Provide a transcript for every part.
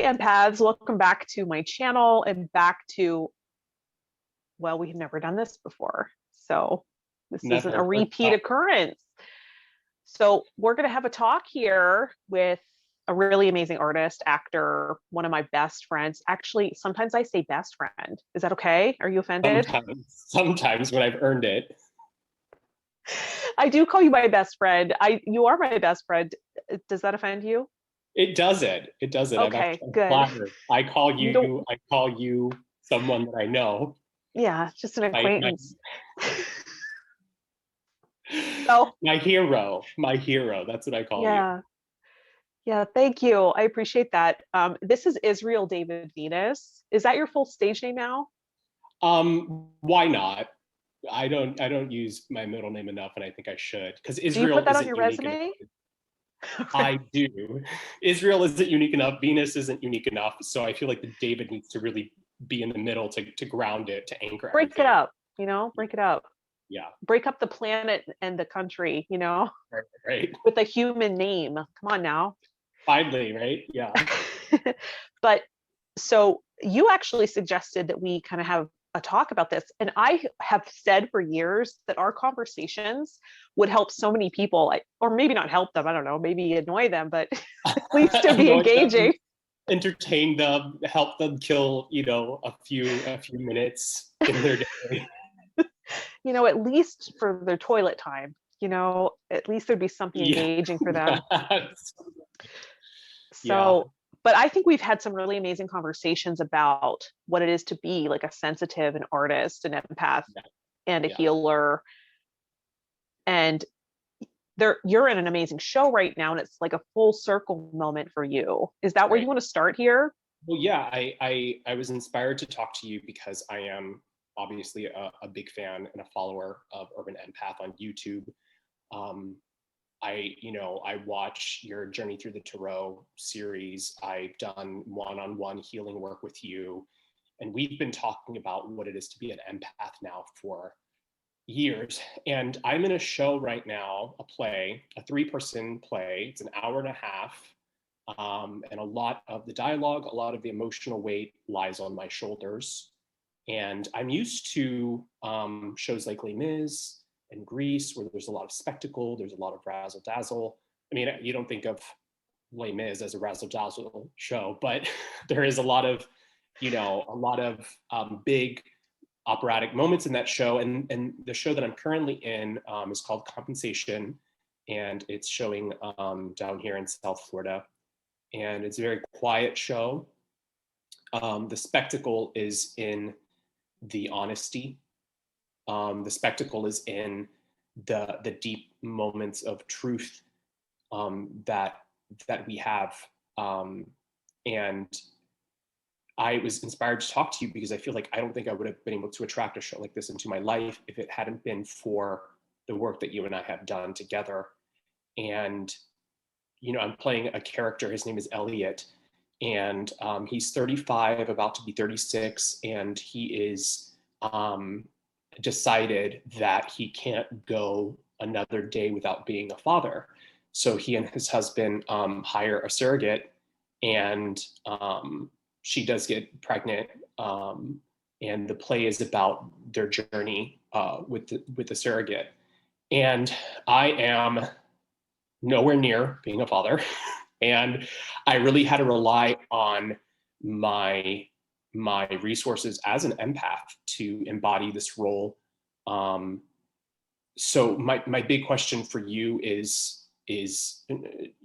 Empaths, welcome back to my channel and back to, well, we've never done this before. So this isn't a repeat occurrence. So we're going to have a talk here with a really amazing artist, actor, one of my best friends. Actually, sometimes I say best friend. Is that okay? Are you offended? Sometimes when I've earned it. I do call you my best friend. You are my best friend. Does that offend you? It doesn't. It doesn't. Okay, good. Flattered. I call you someone that I know. Yeah, just an acquaintance. My hero. That's what I call you. Yeah, thank you. I appreciate that. This is Israel David Viñas. Is that your full stage name now? Why not? I don't use my middle name enough, and I think I should, because Israel. Do you put that on your resume? I do. Israel isn't unique enough. Venus isn't unique enough. So I feel like the David needs to really be in the middle to ground it, to anchor break everything. It up, break it up. Yeah. Break up the planet and the country, Right. With a human name. Come on now. Finally, right? Yeah. But so you actually suggested that we kind of have a talk about this. And I have said for years that our conversations would help so many people, or maybe not help them, I don't know, maybe annoy them, but at least to be engaging. Entertain them, help them kill, a few minutes in their day. At least for their toilet time, at least there'd be something engaging for them. So, but I think we've had some really amazing conversations about what it is to be like a sensitive, an artist, an empath, and a healer. And you're in an amazing show right now, and it's like a full circle moment for you. Is that where you want to start here? Well, yeah, I was inspired to talk to you because I am obviously a big fan and a follower of Urban Empath on YouTube. I watch your Journey Through the Tarot series. I've done one-on-one healing work with you. And we've been talking about what it is to be an empath now for years. And I'm in a show right now, a 3-person play. It's an hour and a half. And a lot of the dialogue, a lot of the emotional weight lies on my shoulders. And I'm used to shows like Les Mis and Greece, where there's a lot of spectacle, there's a lot of razzle dazzle. I mean, you don't think of Les Mis as a razzle dazzle show, but there is a lot of big operatic moments in that show. And the show that I'm currently in is called Compensation, and it's showing down here in South Florida. And it's a very quiet show. The spectacle is in the honesty. The spectacle is in the deep moments of truth that we have. And I was inspired to talk to you because I feel like I don't think I would have been able to attract a show like this into my life if it hadn't been for the work that you and I have done together. And, I'm playing a character, his name is Elliot, and he's 35, about to be 36, and he is decided that he can't go another day without being a father. So he and his husband hire a surrogate, and she does get pregnant. And the play is about their journey with the surrogate. And I am nowhere near being a father. And I really had to rely on my resources as an empath to embody this role. So my big question for you is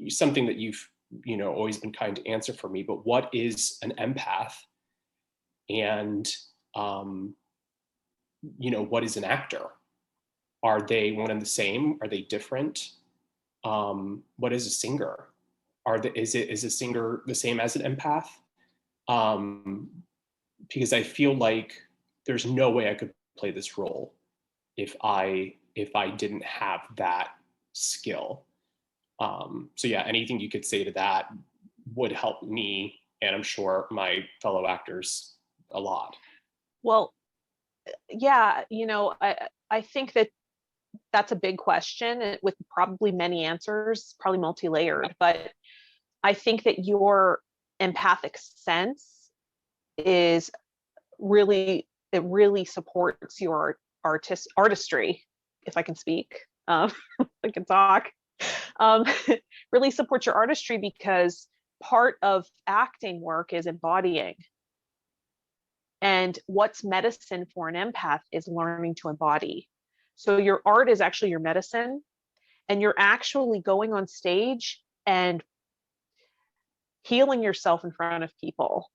something that you've always been kind to answer for me, but what is an empath? And what is an actor? Are they one and the same? Are they different? What is a singer? Is a singer the same as an empath? Because I feel like there's no way I could play this role if I didn't have that skill. So yeah, anything you could say to that would help me, and I'm sure my fellow actors, a lot. Well, yeah, I think that's a big question with probably many answers, probably multi-layered, but I think that you're empathic sense is really, it really supports your artistry, if I can speak, I can talk, really supports your artistry, because part of acting work is embodying. And what's medicine for an empath is learning to embody. So your art is actually your medicine, and you're actually going on stage and healing yourself in front of people,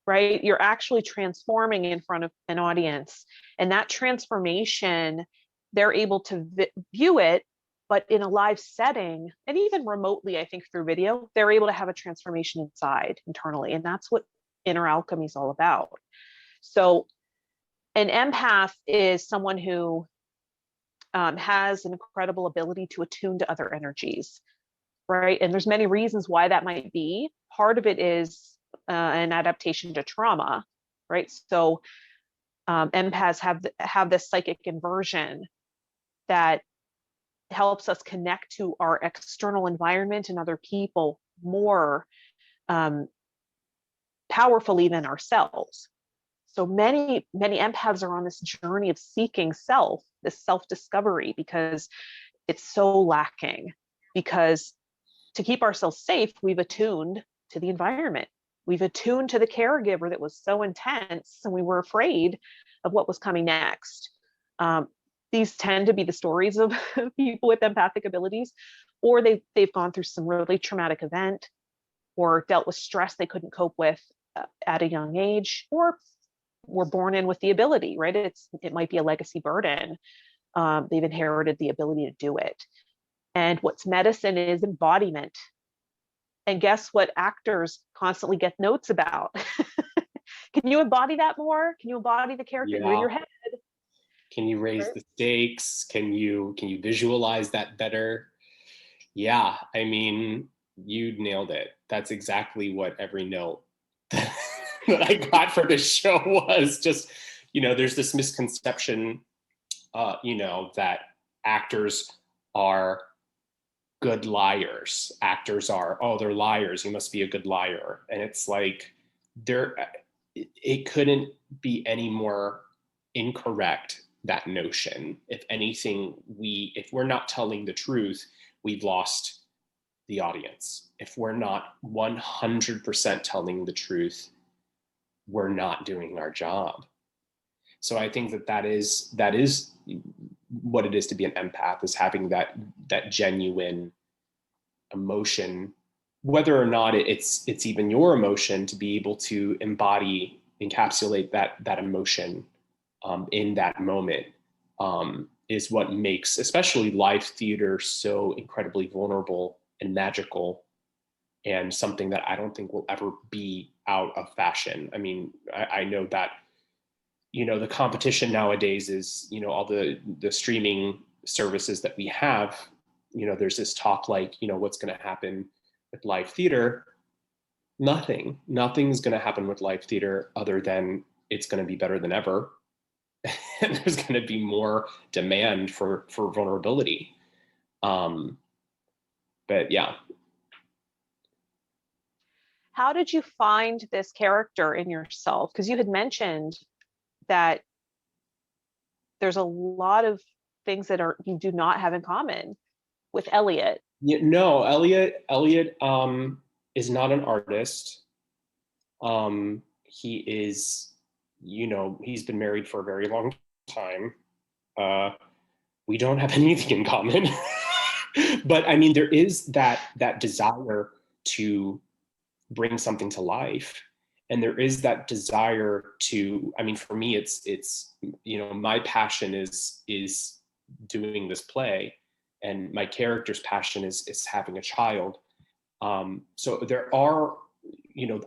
right? You're actually transforming in front of an audience. And that transformation, they're able to view it, but in a live setting, and even remotely, I think through video, they're able to have a transformation inside, internally. And that's what inner alchemy is all about. So an empath is someone who has an incredible ability to attune to other energies, right? And there's many reasons why that might be. Part of it is an adaptation to trauma, right? So empaths have this psychic inversion that helps us connect to our external environment and other people more powerfully than ourselves. So many empaths are on this journey of seeking self, this self-discovery, because it's so lacking. Because to keep ourselves safe, we've attuned to the environment. We've attuned to the caregiver that was so intense, and we were afraid of what was coming next. These tend to be the stories of people with empathic abilities, or they've gone through some really traumatic event, or dealt with stress they couldn't cope with at a young age, or were born in with the ability, right? It might be a legacy burden. They've inherited the ability to do it. And what's medicine is embodiment. And guess what actors constantly get notes about? Can you embody that more? Can you embody the character in your head? Can you raise the stakes? Can you visualize that better? Yeah, I mean, you nailed it. That's exactly what every note that I got for this show was. Just, there's this misconception, that actors are good liars. Actors are, oh, they're liars. You must be a good liar. And it's like, it couldn't be any more incorrect, that notion. If anything, if we're not telling the truth, we've lost the audience. If we're not 100% telling the truth, we're not doing our job. So I think that is what it is to be an empath, is having that genuine emotion, whether or not it's even your emotion, to be able to encapsulate that emotion in that moment, is what makes especially live theater so incredibly vulnerable and magical, and something that I don't think will ever be out of fashion. I mean, I know that, the competition nowadays is, all the streaming services that we have, there's this talk like, what's going to happen with live theater? Nothing's going to happen with live theater other than it's going to be better than ever. And there's going to be more demand for vulnerability. But yeah. How did you find this character in yourself? Because you had mentioned that there's a lot of things that you do not have in common with Elliot. Yeah, no, Elliot is not an artist. He is, he's been married for a very long time. We don't have anything in common. But I mean, there is that desire to bring something to life. And there is that desire to, I mean, for me, it's my passion is doing this play, and my character's passion is having a child. So there are,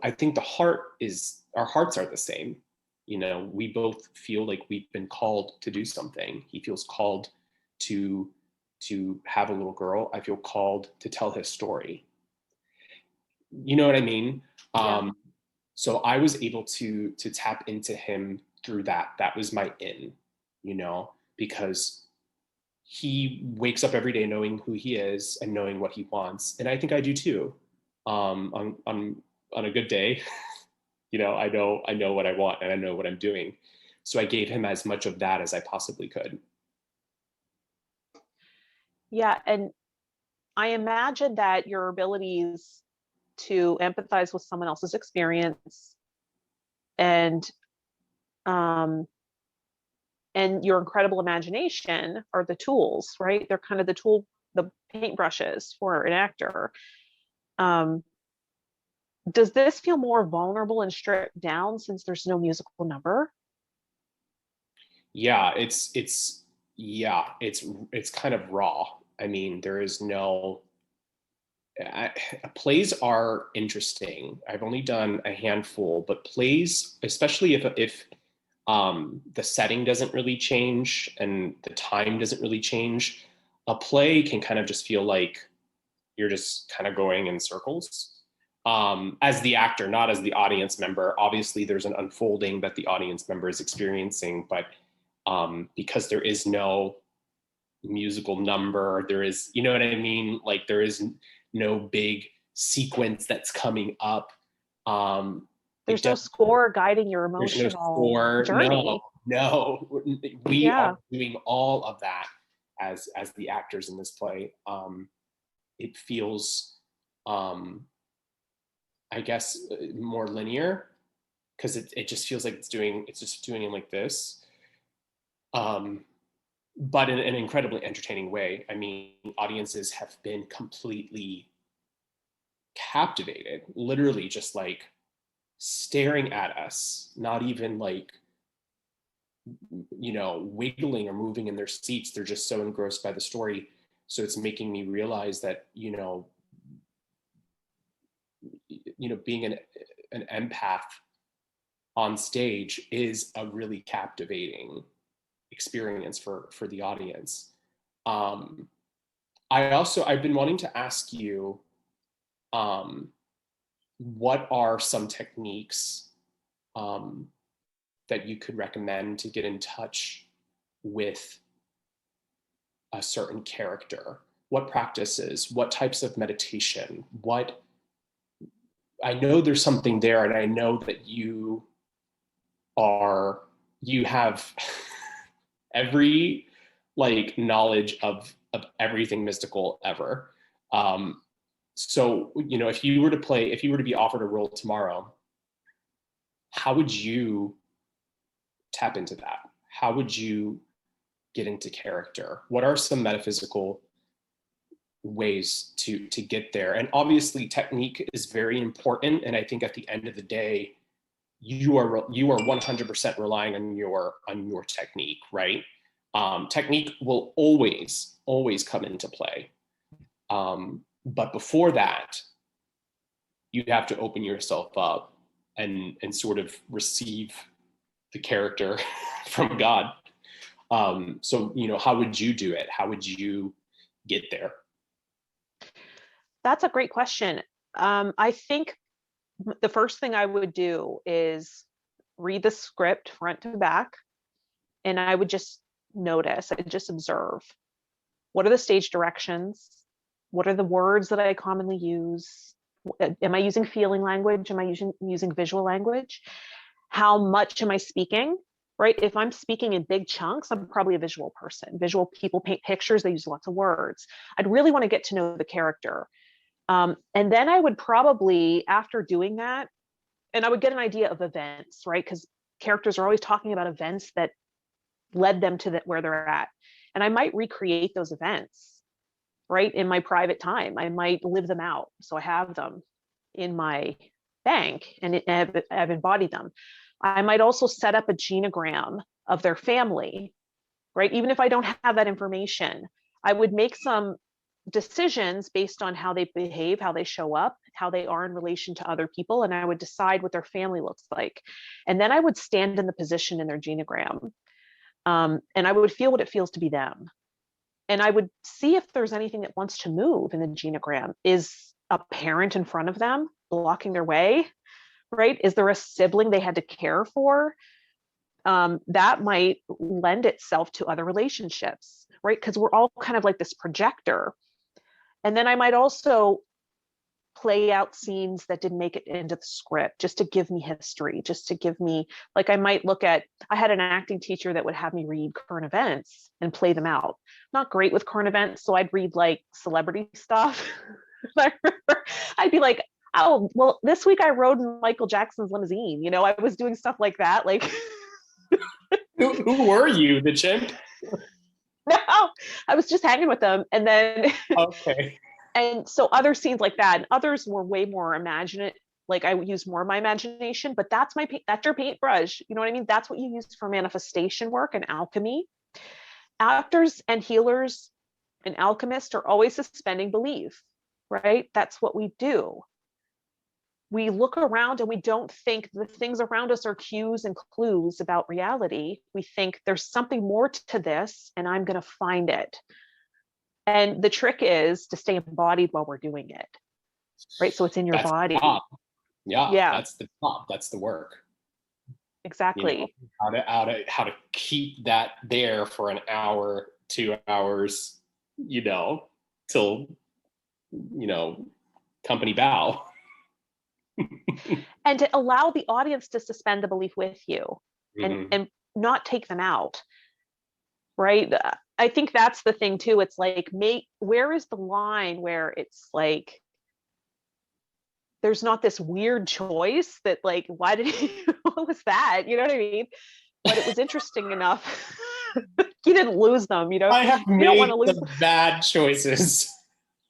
I think our hearts are the same. We both feel like we've been called to do something. He feels called to have a little girl. I feel called to tell his story. You know what I mean? Yeah. So I was able to tap into him through that. That was my in, because he wakes up every day knowing who he is and knowing what he wants. And I think I do too. On on a good day, I know what I want and I know what I'm doing. So I gave him as much of that as I possibly could. Yeah, and I imagine that your abilities to empathize with someone else's experience and um, and your incredible imagination are the tools, right? They're kind of the paintbrushes for an actor. Um, does this feel more vulnerable and stripped down since there's no musical number? Yeah, it's kind of raw. I mean, there is no I, plays are interesting. I've only done a handful, but plays, especially if the setting doesn't really change and the time doesn't really change, a play can kind of just feel like you're just kind of going in circles. As the actor, not as the audience member. Obviously, there's an unfolding that the audience member is experiencing, but because there is no musical number, there is, you know what I mean? Like there is no big sequence that's coming up. There's no score guiding your There's no emotional score. journey. No. We Yeah. are doing all of that as the actors in this play. It feels, I guess, more linear because it just feels like it's just doing it like this. But in an incredibly entertaining way. I mean, audiences have been completely captivated, literally just like staring at us, not even like, wiggling or moving in their seats. They're just so engrossed by the story. So it's making me realize that, being an empath on stage is a really captivating experience for the audience. I've been wanting to ask you, what are some techniques that you could recommend to get in touch with a certain character? What practices, what types of meditation, I know there's something there, and I know that you have every like knowledge of everything mystical ever. So, if you were to be offered a role tomorrow, how would you tap into that? How would you get into character? What are some metaphysical ways to get there? And obviously technique is very important. And I think at the end of the day, you are 100% relying on your technique, right? Technique will always come into play. But before that, you have to open yourself up and sort of receive the character from God. So, how would you do it? How would you get there? That's a great question. I think the first thing I would do is read the script front to back, and I would just notice, I just observe. What are the stage directions? What are the words that I commonly use? Am I using feeling language? Am I using visual language? How much am I speaking? Right? If I'm speaking in big chunks, I'm probably a visual person. Visual people paint pictures, they use lots of words. I'd really want to get to know the character. And then I would probably, after doing that, and I would get an idea of events, right? Because characters are always talking about events that led them to where they're at. And I might recreate those events, right? In my private time, I might live them out. So I have them in my bank and I've embodied them. I might also set up a genogram of their family, right? Even if I don't have that information, I would make some decisions based on how they behave, how they show up, how they are in relation to other people, and I would decide what their family looks like. And then I would stand in the position in their genogram, and I would feel what it feels to be them. And I would see if there's anything that wants to move in the genogram. Is a parent in front of them blocking their way, right? Is there a sibling they had to care for? That might lend itself to other relationships, right? Because we're all kind of like this projector. And then I might also play out scenes that didn't make it into the script, just to give me history, just to give me, like, I might look at, I had an acting teacher that would have me read current events and play them out. Not great with current events, so I'd read like celebrity stuff. I remember I'd be like, oh, well, this week I rode in Michael Jackson's limousine. You know, I was doing stuff like that. Like, who were you, the chimp? no, I was just hanging with them. And then, okay. And so other scenes like that, and others were way more imaginative. Like I use more of my imagination, but that's that's your paintbrush. You know what I mean? That's what you use for manifestation work and alchemy. Actors and healers and alchemists are always suspending belief, right? That's what we do. We look around and we don't think the things around us are cues and clues about reality. We think there's something more to this and I'm going to find it. And the trick is to stay embodied while we're doing it, right? So it's in your body. Yeah, that's the top. That's the work. Exactly. You know, how to keep that there for an hour, 2 hours, you know, till, you know, company bow. And to allow the audience to suspend the belief with you and not take them out, right? I think that's the thing too. It's like, where is the line where it's like, there's not this weird choice that like, why did he, what was that? You know what I mean? But it was interesting enough. You didn't lose them, you know? I have you made don't want to lose some bad choices.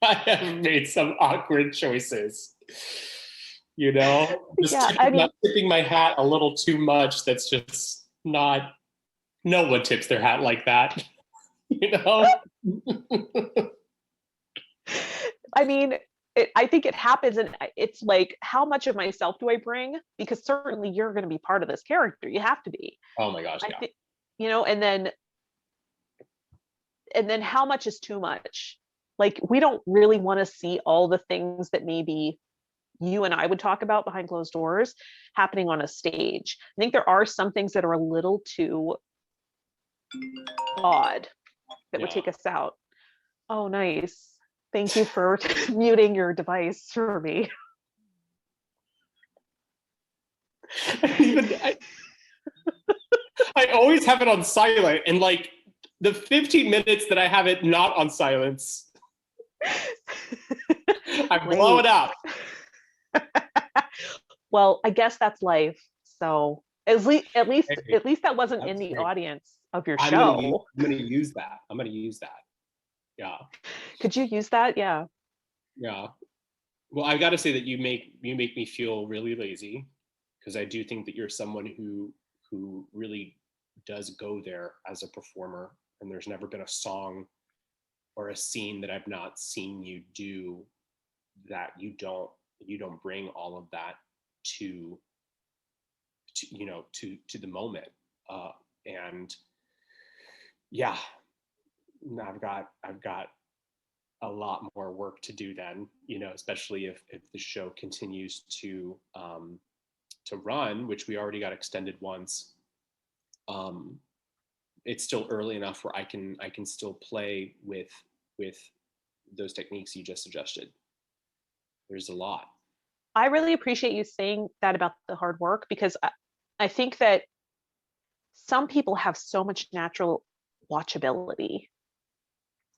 I have made some awkward choices. You know, tipping my hat a little too much. That's just not, no one tips their hat like that. You know? I mean, I think it happens, and it's like, how much of myself do I bring? Because certainly you're going to be part of this character. You have to be. Oh my gosh, yeah. You know, and then how much is too much? Like, we don't really want to see all the things that maybe you and I would talk about behind closed doors happening on a stage. I think there are some things that are a little too odd that would take us out. Oh, nice. Thank you for muting your device for me. I always have it on silent, and like the 15 minutes that I have it not on silence, I blow it up. Well, I guess that's life. So at least that wasn't in the audience of your show. I'm gonna use that. Yeah. Could you use that? Yeah. Yeah. Well, I've got to say that you make me feel really lazy, because I do think that you're someone who really does go there as a performer, and there's never been a song or a scene that I've not seen you do that you don't bring all of that to you know, to the moment. And yeah, I've got a lot more work to do then, you know, especially if the show continues to run, which we already got extended once. It's still early enough where I can still play with those techniques you just suggested. There's a lot. I really appreciate you saying that about the hard work, because I think that some people have so much natural watchability.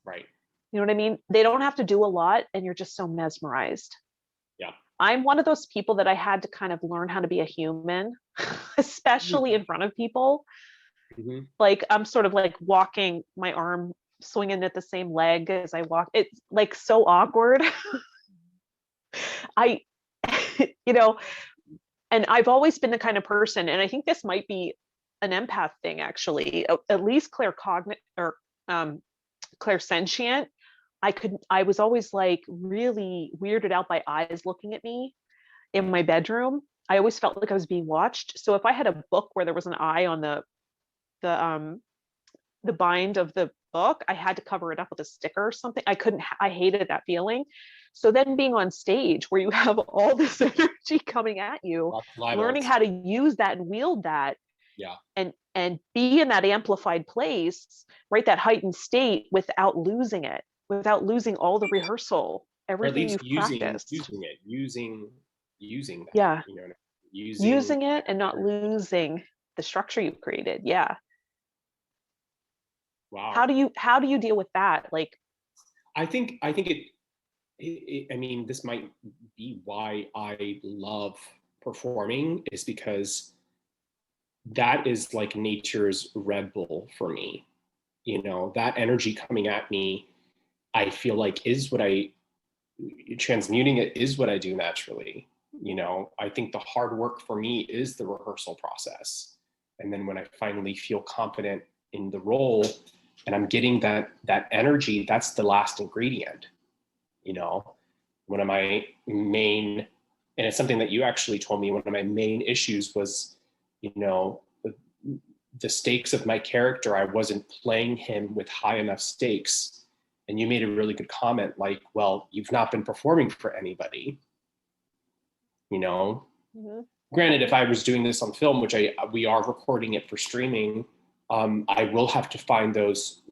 Right. You know what I mean? They don't have to do a lot and you're just so mesmerized. Yeah. I'm one of those people that I had to kind of learn how to be a human, especially in front of people. Mm-hmm. Like I'm sort of like walking, my arm swinging at the same leg as I walk. It's like so awkward. You know, and I've always been the kind of person, and I think this might be an empath thing actually, at least claircognizant or clairsentient. I was always like really weirded out by eyes looking at me in my bedroom. I always felt like I was being watched. So if I had a book where there was an eye on the bind of the book, I had to cover it up with a sticker or something. I hated that feeling. So then being on stage where you have all this energy coming at you, learning how to use that and wield that, yeah, and be in that amplified place, right, that heightened state without losing it, without losing all the rehearsal or at everything least you've practiced. using that, Yeah. you know, Using it and not losing the structure you've created. Yeah. wow. How do you deal with that? Like, I think I mean, this might be why I love performing, is because that is like nature's Red Bull for me. You know, that energy coming at me, I feel like is what I, transmuting it is what I do naturally. You know, I think the hard work for me is the rehearsal process. And then when I finally feel confident in the role and I'm getting that energy, that's the last ingredient. You know, one of my main, and it's something that you actually told me, one of my main issues was, you know, the stakes of my character. I wasn't playing him with high enough stakes. And you made a really good comment, like, well, you've not been performing for anybody. You know, mm-hmm. Granted, if I was doing this on film, which we are recording it for streaming, I will have to find those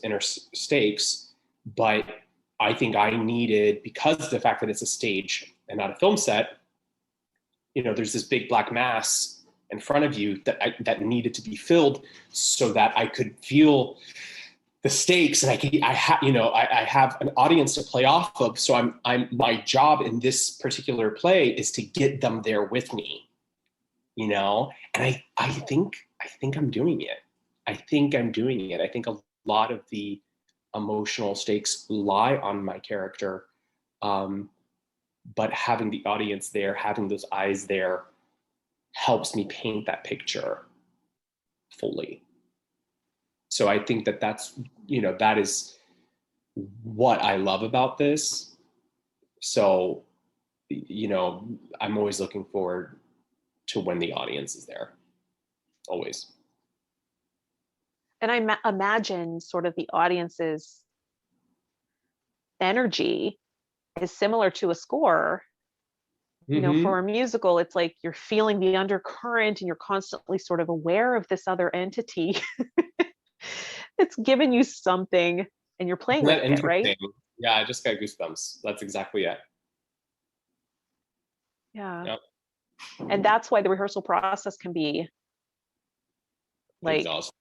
inner stakes. But I think I needed, because of the fact that it's a stage and not a film set, you know, there's this big black mass in front of you that needed to be filled so that I could feel the stakes, and I have an audience to play off of. So I'm my job in this particular play is to get them there with me, you know. And I think I'm doing it. I think I'm doing it. I think a lot of the emotional stakes lie on my character, but having the audience there, having those eyes there, helps me paint that picture fully. So I think that's, you know, that is what I love about this. So, you know, I'm always looking forward to when the audience is there. Always. And I imagine sort of the audience's energy is similar to a score. You know, for a musical, it's like you're feeling the undercurrent and you're constantly sort of aware of this other entity. It's giving you something and you're playing with it, right? Yeah, I just got goosebumps. That's exactly it. Yeah. Yep. And that's why the rehearsal process can be like exhausting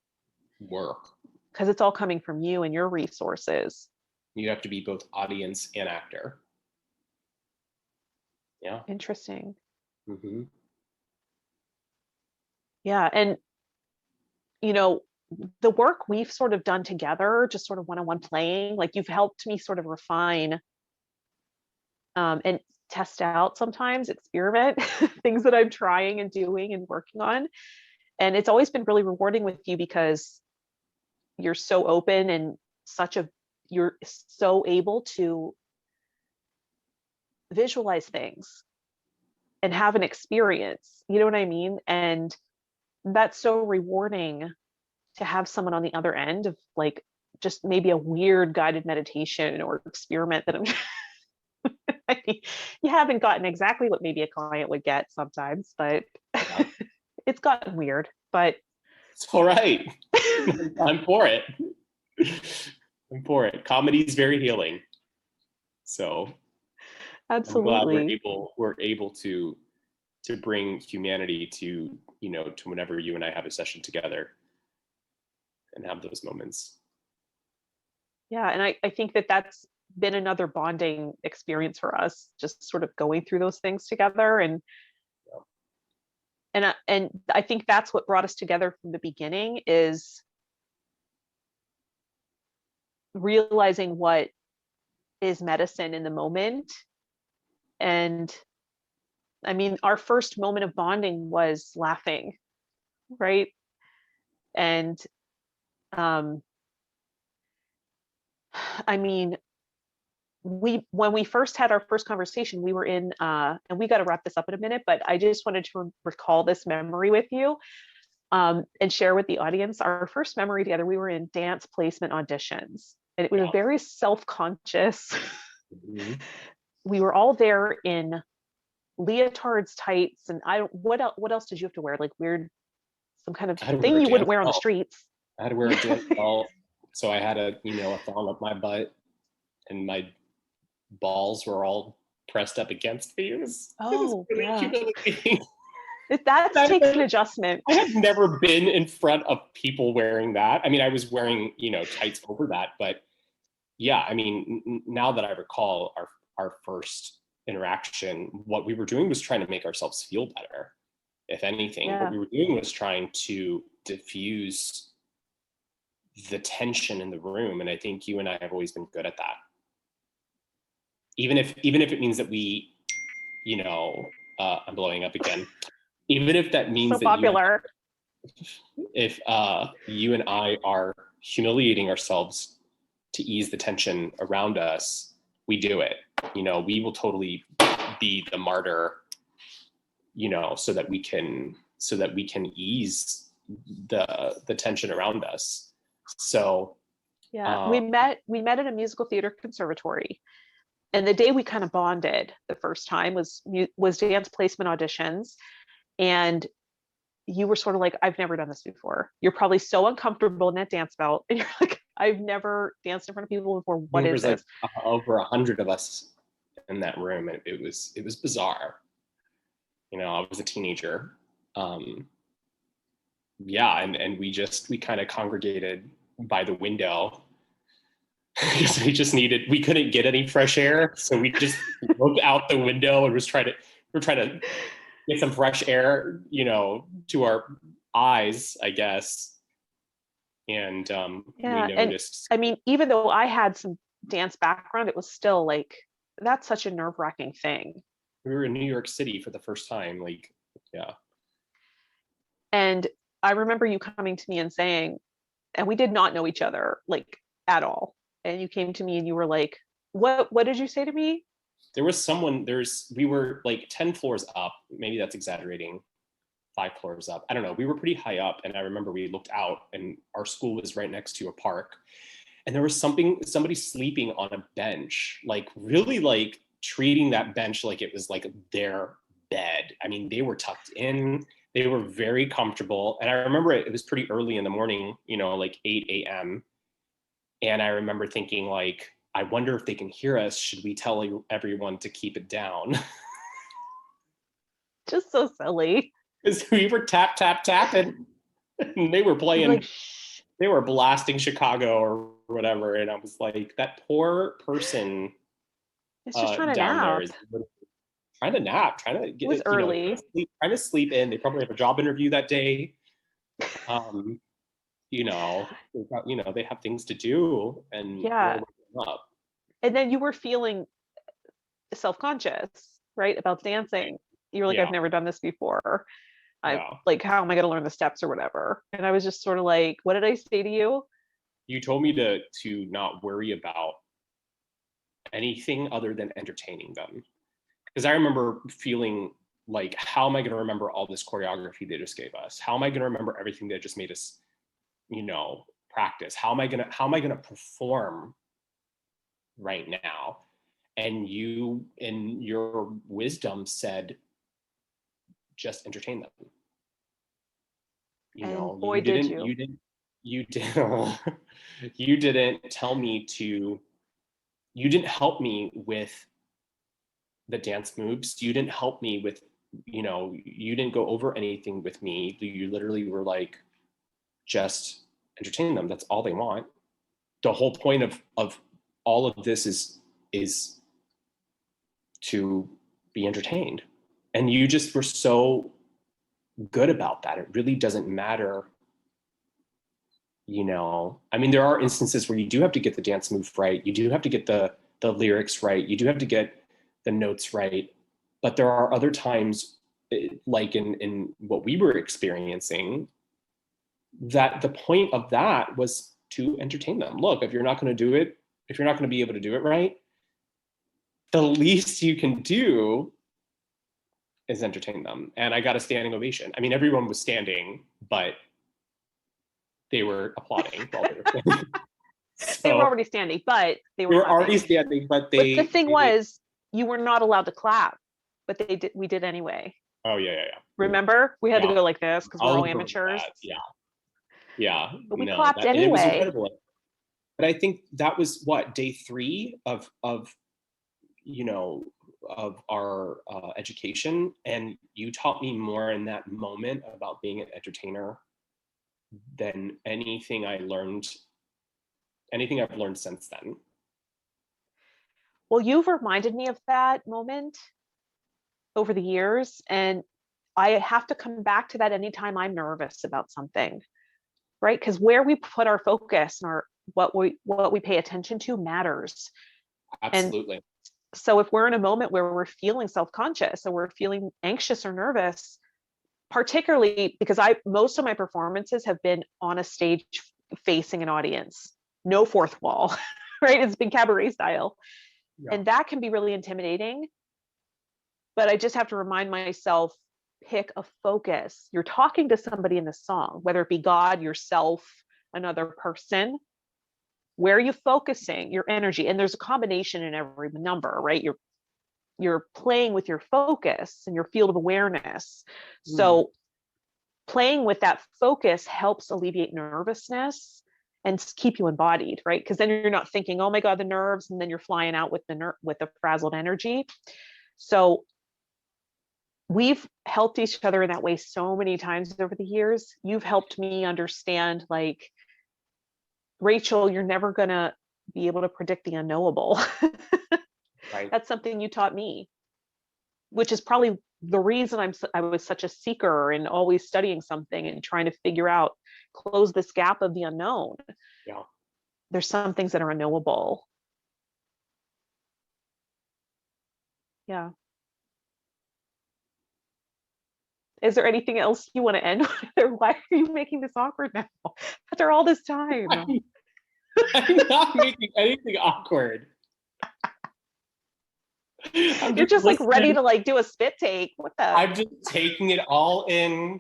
work, because it's all coming from you and your resources. You have to be both audience and actor. Yeah. Interesting. Mm-hmm. Yeah. And, you know, the work we've sort of done together, just sort of one-on-one playing, like you've helped me sort of refine and test out, sometimes experiment things that I'm trying and doing and working on. And it's always been really rewarding with you because you're so open and you're so able to visualize things and have an experience, you know what I mean? And that's so rewarding to have someone on the other end of like just maybe a weird guided meditation or experiment that I'm you haven't gotten exactly what maybe a client would get sometimes, but it's gotten weird, but it's all right. I'm for it. I'm for it. Comedy is very healing. So absolutely. I'm glad we're able to bring humanity to, you know, to whenever you and I have a session together and have those moments. Yeah. And I think that's been another bonding experience for us, just sort of going through those things together. And I think that's what brought us together from the beginning, is realizing what is medicine in the moment. And I mean, our first moment of bonding was laughing, right? And I mean, when we first had our first conversation, we were in and we got to wrap this up in a minute, but I just wanted to recall this memory with you and share with the audience. Our first memory together, we were in dance placement auditions, and it was a very self-conscious. Mm-hmm. We were all there in leotards, tights, and what else did you have to wear? Like weird, some kind of thing you wouldn't wear on the streets. I had to wear a dance belt, so I had a thong up my butt and my balls were all pressed up against me. It was really yeah. humiliating. That takes an adjustment. I have never been in front of people wearing that. I mean, I was wearing, tights over that, but yeah, I mean, now that I recall our first interaction, what we were doing was trying to make ourselves feel better. If anything, Yeah. what we were doing was trying to diffuse the tension in the room. And I think you and I have always been good at that. Even if it means that we, I'm blowing up again. Even if that means so that popular. if you and I are humiliating ourselves to ease the tension around us, we do it. We will totally be the martyr, so that we can ease the tension around us. So yeah, we met at a musical theater conservatory, and the day we kind of bonded the first time was dance placement auditions, and you were sort of like, I've never done this before. You're probably so uncomfortable in that dance belt, and you're like, I've never danced in front of people before. What is this? Like over 100 of us in that room, and it was bizarre. I was a teenager. Yeah, and we kind of congregated by the window because we couldn't get any fresh air, so we just looked out the window and we're trying to get some fresh air, to our eyes, I guess. And we noticed. And I mean, even though I had some dance background, it was still like, that's such a nerve-wracking thing. We were in New York City for the first time, yeah. And I remember you coming to me and saying, and we did not know each other at all. And you came to me and you were like, what did you say to me? There was we were like 10 floors up. Maybe that's exaggerating. 5 floors up. I don't know. We were pretty high up. And I remember we looked out and our school was right next to a park. And there was somebody sleeping on a bench, really treating that bench like it was like their bed. I mean, they were tucked in. They were very comfortable. And I remember it was pretty early in the morning, 8 a.m. And I remember thinking I wonder if they can hear us. Should we tell everyone to keep it down? Just so silly. Because we were tapping, and they were playing, they were blasting Chicago or whatever. And I was like, that poor person it's just trying to down nap. there is trying to nap, trying to get it was early. Trying to sleep in. They probably have a job interview that day. They have things to do, and yeah. And then you were feeling self-conscious, right, about dancing. You were like, I've never done this before. How am I going to learn the steps or whatever? And I was just sort of like, what did I say to you? You told me to not worry about anything other than entertaining them. Because I remember feeling like, how am I going to remember all this choreography they just gave us? How am I going to remember everything they just made us, practice? How am I going to perform right now? And you, in your wisdom, said, just entertain them. You didn't tell me to. You didn't help me with the dance moves. You didn't help me with, you didn't go over anything with me. You literally were like, just entertain them. That's all they want. The whole point of all of this is to be entertained. And you just were so good about that. It really doesn't matter. I mean, there are instances where you do have to get the dance move right. You do have to get the lyrics right. You do have to get the notes right. But there are other times, like in what we were experiencing, that the point of that was to entertain them. Look, if you're not going to do it, if you're not going to be able to do it right, the least you can do is entertain them. And I got a standing ovation. I mean, everyone was standing, but they were applauding while they were standing. They were already standing, but they were already standing, but the thing was, you were not allowed to clap, but we did anyway. Oh yeah. Remember, we had to go like this because we're all amateurs. Yeah. But we clapped anyway. It was incredible. But I think that was what, day 3 of you know, of our education, and you taught me more in that moment about being an entertainer than anything I've learned since then. Well, you've reminded me of that moment over the years, and I have to come back to that anytime I'm nervous about something, right? Because where we put our focus and our what we pay attention to matters. Absolutely. And so if we're in a moment where we're feeling self-conscious or we're feeling anxious or nervous, particularly because most of my performances have been on a stage facing an audience, no fourth wall, right? It's been cabaret style. Yeah. And that can be really intimidating. But I just have to remind myself, pick a focus. You're talking to somebody in the song, whether it be God, yourself, another person. Where are you focusing your energy? And there's a combination in every number, right? You're playing with your focus and your field of awareness. So playing with that focus helps alleviate nervousness and keep you embodied, right? Because then you're not thinking, oh my God, the nerves, and then you're flying out with the frazzled energy. So we've helped each other in that way so many times over the years. You've helped me understand, like, Rachel, you're never gonna be able to predict the unknowable. Right. That's something you taught me, which is probably the reason I was such a seeker and always studying something and trying to figure out, close this gap of the unknown. Yeah. There's some things that are unknowable. Yeah. Is there anything else you want to end with, or why are you making this awkward now after all this time? I'm not making anything awkward. You're just like ready to like do a spit take. What the? I'm just taking it all in,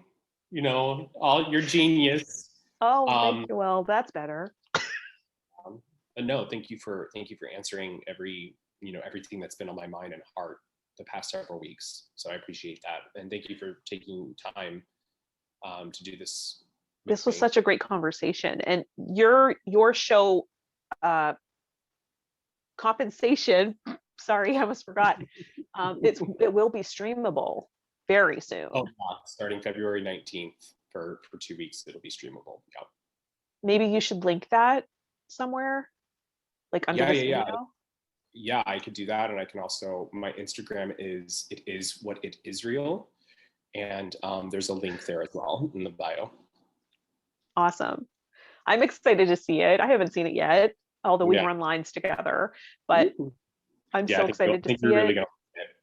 you know, all your genius. Oh, thank you. Well, that's better. But no, thank you for answering everything that's been on my mind and heart the past several weeks. So I appreciate that, and thank you for taking time to do this. This was such a great conversation, and your show, compensation. Sorry, I almost forgot. It will be streamable very soon. Oh, starting February 19th for 2 weeks, it'll be streamable. Yeah. Maybe you should link that somewhere, like under this video. Yeah, I could do that, and I can also, my Instagram is what it Israel, and there's a link there as well in the bio. Awesome. I'm excited to see it. I haven't seen it yet, although we run lines together, but I'm so excited to see it. Really gonna like it.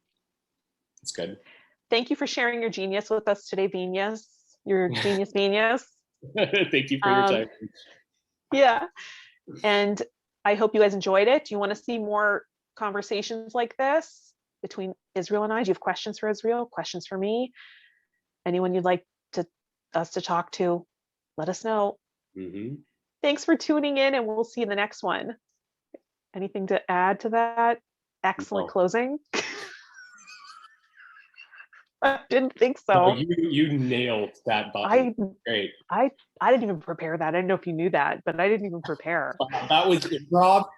It's good. Thank you for sharing your genius with us today, Viñas. Your genius, Viñas. Thank you for your time. Yeah. And I hope you guys enjoyed it. Do you want to see more conversations like this between Israel and I? Do you have questions for Israel? Questions for me? Anyone you'd like us to talk to? Let us know. Thanks for tuning in, and we'll see you in the next one. Anything to add to that? Excellent closing. I didn't think so. No, you nailed that button. Great. I didn't even prepare that. I didn't know if you knew that, but I didn't even prepare. That was improv.